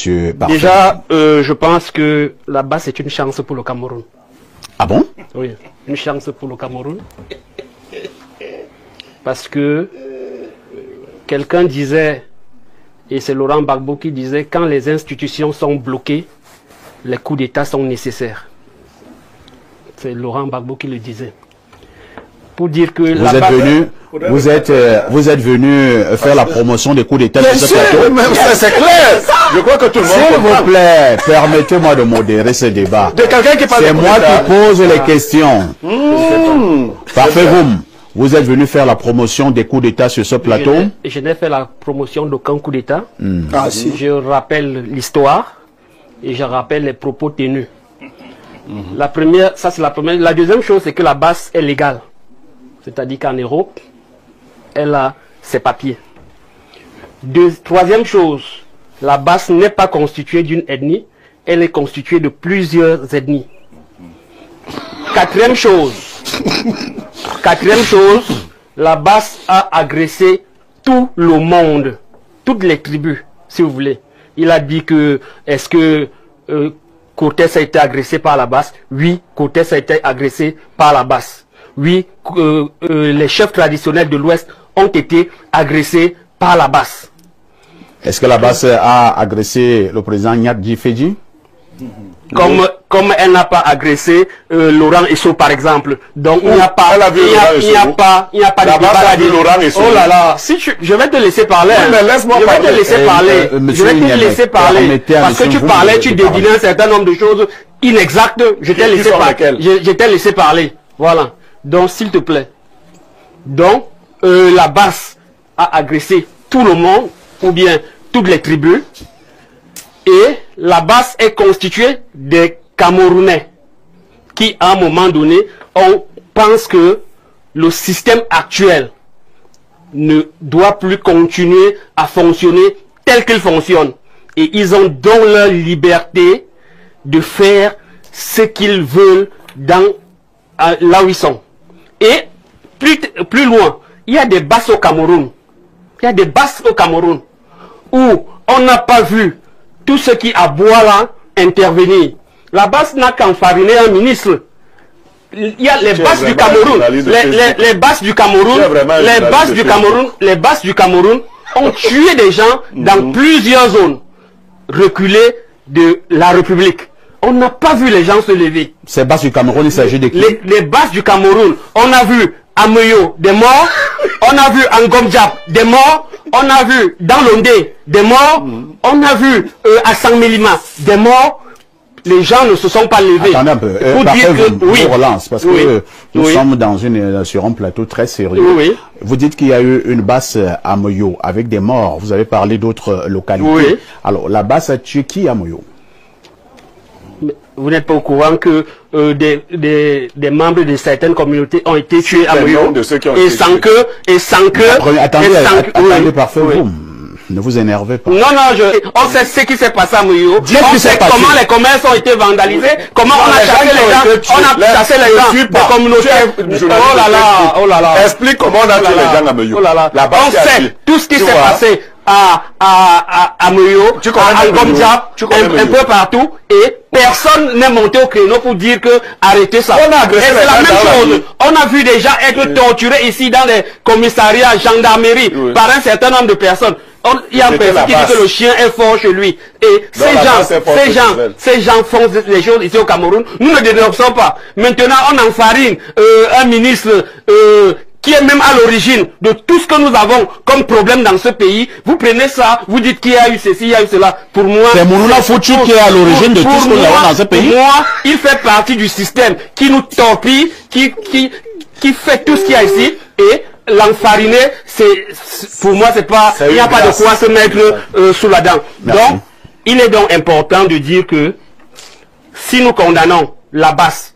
monsieur Parfait? Déjà, je pense que la base est une chance pour le Cameroun. Ah bon? Oui, une chance pour le Cameroun. Parce que quelqu'un disait, et c'est Laurent Gbagbo qui disait, quand les institutions sont bloquées, les coups d'État sont nécessaires. C'est Laurent Gbagbo qui le disait. Pour dire que vous êtes venu faire la promotion des coups d'État sur ce plateau. C'est clair. Je crois que tout le monde S'il vous plaît, permettez-moi de modérer ce débat. C'est moi qui pose les questions. Parfait, vous êtes venu faire la promotion des coups d'État sur ce plateau. Je n'ai fait la promotion d'aucun coup d'État. Ah, si. Je rappelle l'histoire et je rappelle les propos tenus. La première, ça c'est la première. La deuxième chose, c'est que la base est légale. C'est-à-dire qu'en Europe, elle a ses papiers. Troisième chose, la base n'est pas constituée d'une ethnie, elle est constituée de plusieurs ethnies. Quatrième chose, la base a agressé tout le monde, toutes les tribus, si vous voulez. Il a dit que, est-ce que Cortés a été agressé par la base? Oui, Cortés a été agressé par la base. Oui, les chefs traditionnels de l'Ouest ont été agressés par la base. Est-ce que la base a agressé le président Nyadji Fedji? Comme elle n'a pas agressé Laurent Esso par exemple. Donc il n'y a pas de débat là-dessus. Oh là là, si je vais te laisser parler. Oui, mais laisse-moi je vais te laisser parler. Je vais te laisser parler. Parce que tu parlais, tu dédinais un certain nombre de choses inexactes. Je t'ai laissé parler. Je t'ai laissé parler. Voilà. Donc s'il te plaît. Donc la base a agressé tout le monde ou bien toutes les tribus. Et la base est constituée des Camerounais qui, à un moment donné, on pense que le système actuel ne doit plus continuer à fonctionner tel qu'il fonctionne. Et ils ont donc leur liberté de faire ce qu'ils veulent là où ils sont. Et plus loin, il y a des bases au Cameroun. Il y a des bases au Cameroun où on n'a pas vu tout ce qui aboie là intervenir. La base n'a qu'enfariné un ministre. Il y a les bases du Cameroun. Les bases du Cameroun. Les bases du Cameroun ont tué des gens dans plusieurs zones reculées de la République. On n'a pas vu les gens se lever. Ces bases du Cameroun, il s'agit de qui? Les bases du Cameroun. On a vu à Meyo des morts. On a vu en Gomdiap des morts. On a vu dans Londé des morts. On a vu à Sangmelima des morts. Les gens ne se sont pas levés. Attendez un peu. Je relance parce que nous sommes sur un plateau très sérieux. Vous dites qu'il y a eu une base à Moyo avec des morts. Vous avez parlé d'autres localités. Alors, la base a tué qui à Moyo? Vous n'êtes pas au courant que des membres de certaines communautés ont été tués à Moyo et sans que attendez, parfait, ne vous énervez pas. Non, on sait ce qui s'est passé à Moyo. On sait comment les commerces ont été vandalisés, comment on a chassé les gens, on a chassé les gens des communautés. Oh là là. Explique comment on a tué les gens à Moyo. On sait tout ce qui s'est passé à Moyo, à Gomdiap, un peu partout, et personne n'est monté au créneau pour dire que arrêtez ça. Et c'est la même chose. On a vu des gens être torturés ici dans les commissariats, gendarmerie, par un certain nombre de personnes. Il y a un personne qui dit que le chien est fort chez lui. Et ces gens font les choses ici au Cameroun. Nous ne dénonçons pas. Maintenant, on enfarine un ministre qui est même à l'origine de tout ce que nous avons comme problème dans ce pays. Vous prenez ça, vous dites qu'il y a eu ceci, il y a eu cela. Pour moi, c'est Mounouna Foutu qui est à l'origine de tout ce que nous avons dans ce pays. Pour moi, il fait partie du système qui nous torpille, qui fait tout ce qu'il y a ici. Et l'enfariner, pour moi, c'est pas, il n'y a pas de quoi se mettre sous la dent. Merci. Donc, il est donc important de dire que si nous condamnons la base,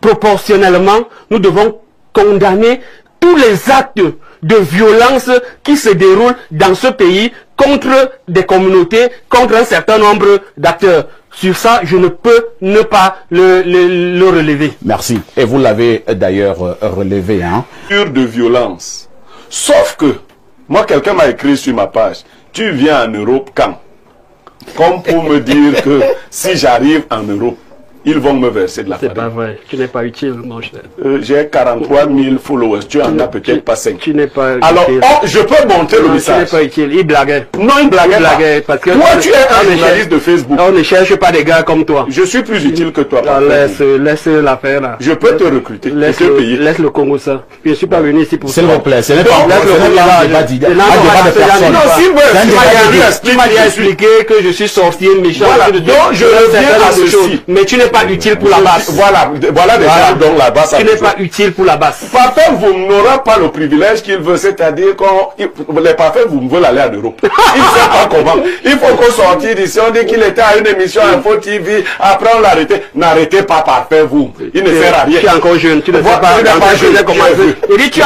proportionnellement, nous devons condamner tous les actes de violence qui se déroulent dans ce pays contre des communautés, contre un certain nombre d'acteurs. Sur ça, je ne peux ne pas le relever. Merci. Et vous l'avez d'ailleurs relevé, hein? De violence. Sauf que, moi, quelqu'un m'a écrit sur ma page, tu viens en Europe quand? comme pour me dire que si j'arrive en Europe, ils vont me verser de la farine. C'est pas vrai. Tu n'es pas utile, mon cher. J'ai 43 000 followers. Tu en as peut-être pas 5. Tu n'es pas utile. Alors, je peux monter le message. Tu n'es pas utile. Il blaguait. Non, il blaguait pas. Parce que toi, tu es un journaliste de Facebook. On ne cherche pas des gars comme toi. Je suis plus utile que toi. Laisse l'affaire là. Je peux te recruter. Laisse le Congo ça. Je ne suis pas venu ici pour ça. S'il vous plaît, ce n'est pas un débat d'idées. Non, s'il tu m'as déjà expliqué que je suis sorcier, méchant. Donc, je reviens à ceci. Mais tu n'es pas utile pour la basse. Voilà déjà donc la basse. Tu n'es pas utile pour la basse. Parfait, vous n'aurez pas le privilège qu'il veut, c'est-à-dire quand les parfaits, vous veulent aller en Europe. Il ne sait pas comment. Il faut qu'on sorte d'ici. On dit qu'il était à une émission Info TV. Après, on l'arrêtait. N'arrêtez pas parfait, vous. Il ne sert à rien. Tu es encore jeune. Tu ne sais pas quand est-ce que j'ai commencé. Il dit tu es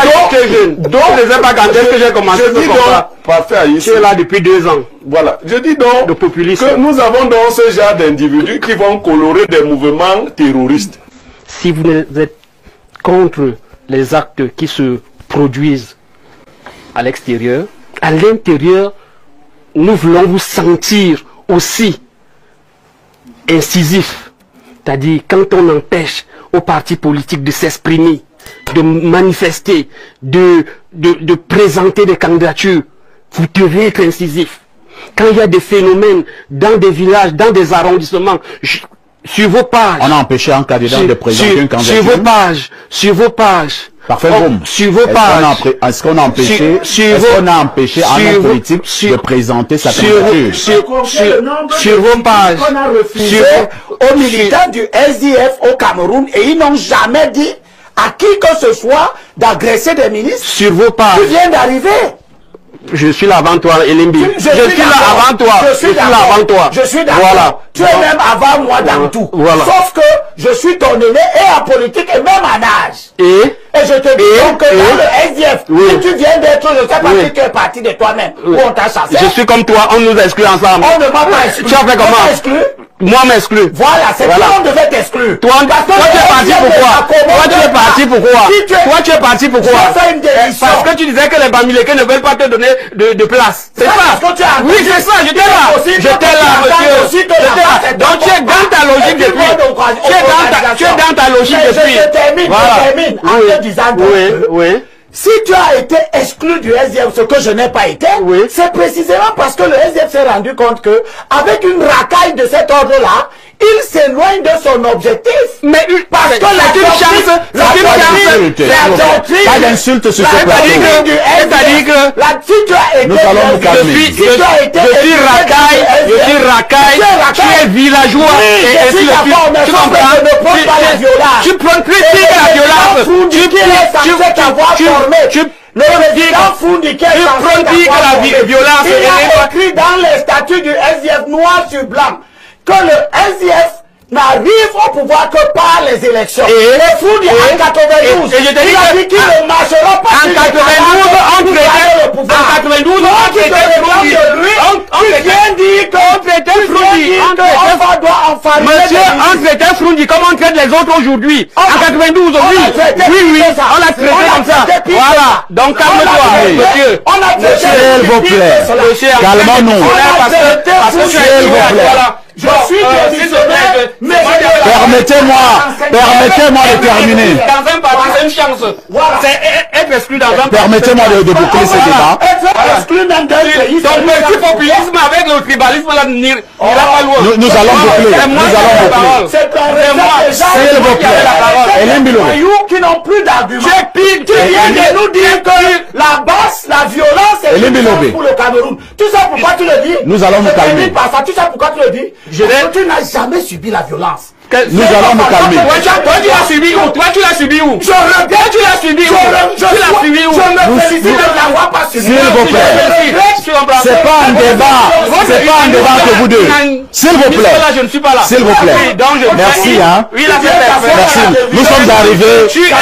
jeune. Donc, tu ne sais pas quand est-ce que j'ai commencé. Je dis donc, parfait, tu es là depuis 2 ans. Voilà. Je dis donc que nous avons donc ce genre d'individus qui vont colorer des mouvements terroristes. Si vous êtes contre les actes qui se produisent à l'extérieur, à l'intérieur, nous voulons vous sentir aussi incisif. C'est-à-dire quand on empêche aux partis politiques de s'exprimer, de manifester, de présenter des candidatures, vous devez être incisif. Quand il y a des phénomènes dans des villages, dans des arrondissements, sur vos pages. On a empêché un candidat de présenter une candidature. Sur vos pages. Parfait, sur vos pages. Est-ce qu'on a empêché un homme politique de présenter sa candidature? Sur vos pages. On a refusé aux militants du SDF au Cameroun et ils n'ont jamais dit à qui que ce soit d'agresser des ministres. Sur vos pages. Tu viens d'arriver. Je suis là avant toi, Elimbi. Je suis là avant toi. Je suis là avant toi. Je suis d'accord. Voilà. Tu es même avant moi dans tout. Voilà. Sauf que je suis ton aîné et en politique et même en âge. Et je te dis donc que dans le SDF, si tu viens d'être, je ne sais pas si tu es parti de toi-même, ou on t'a chassé. Je suis comme toi, on nous exclut ensemble. On ne m'a pas exclu. Tu as fait comment? Moi m'exclus. Voilà, c'est toi on devait t'exclure. Toi tu es parti pourquoi? Toi tu es parti pourquoi? Toi tu es parti pourquoi? Parce que tu disais que les Bamileke ne veulent pas te donner de place. C'est ça? Oui, c'est ça, j'étais là. J'étais là, monsieur. Donc tu es dans ta logique depuis. Tu es dans ta logique depuis. Je termine en te disant oui. Si tu as été exclu du SDF, ce que je n'ai pas été, c'est précisément parce que le SDF s'est rendu compte que, avec une racaille de cet ordre-là, il s'éloigne de son objectif. Mais parce que la chance, pas d'insulte sur ce plateau. C'est-à-dire que si tu as été, nous allons nous calmer. Je suis racaille, tu es villageois, et tu comprends, tu critiques la violence, le président Foundiké la violence, il a écrit dans les statuts du SDF noir sur blanc que le SDF n'arrive au pouvoir que par les élections. Et Foundiké en 92, il a dit qu'il ne marchera pas en 92, on traitait le pouvoir. En 92, on traitait Foundiké. Tu viens dire qu'on traitait Foundiké. Monsieur, on traitait Foundiké comme on traite les autres aujourd'hui. En 92, oui, on l'a traité comme ça. Voilà. Donc calme-toi, monsieur. S'il vous plaît, calmons-nous. S'il vous plaît. Je suis démissionnaire, mais permettez-moi de terminer. Dans un parti, c'est une chance. Voilà. C'est être exclu dans un parti. Permettez-moi de boucler ce débat. Être exclu dans un pays. Donc, le populisme avec le tribalisme, là, n'ira pas loin. Nous allons boucler. C'est moi. S'il vous plaît. Hélène Biloré. Qui n'ont plus d'arguments. Tu viens de nous dire que la basse, la violence est une pour le Cameroun. Tu sais pourquoi tu le dis? Nous allons nous calmer. Tu sais pourquoi tu le dis? Tu n'as jamais subi la violence. Nous allons nous calmer. Toi, tu l'as subi où? Toi, tu l'as subi où? Je regrette. Tu l'as subi où? Tu l'as subi où? Je me félicite de l'avoir pas subi. S'il vous plaît. C'est pas un débat. C'est pas un débat entre vous deux. S'il vous plaît. Je ne suis pas là. S'il vous plaît. Merci, hein. Oui, là, c'est merci. Nous sommes arrivés. Tu es à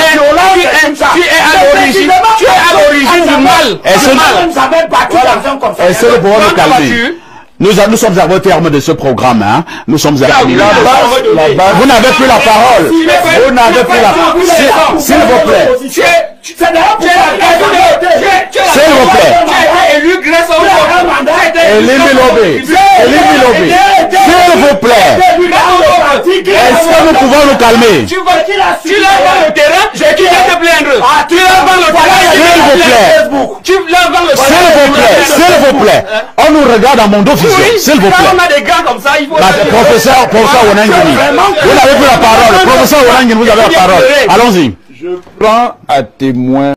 l'origine du mal. Est-ce que pour nous calmer? Nous sommes arrivés au terme de ce programme. Hein. Nous sommes arrivés. Vous n'avez plus la parole. Vous n'avez plus la parole. S'il vous plaît. S'il vous plaît. Élu grâce au mandat. S'il vous plaît. Est-ce que nous pouvons nous calmer? Tu l'as dans le terrain, je vais te plaindre. Tu l'as dans le terrain, s'il vous plaît. On nous regarde à Mondo Vision. S'il vous plaît. On a des gars comme ça, il faut... Professeur Wanangini, vous n'avez plus la parole. Professeur Wanangini, vous avez la parole. Allons-y. Je prends à témoin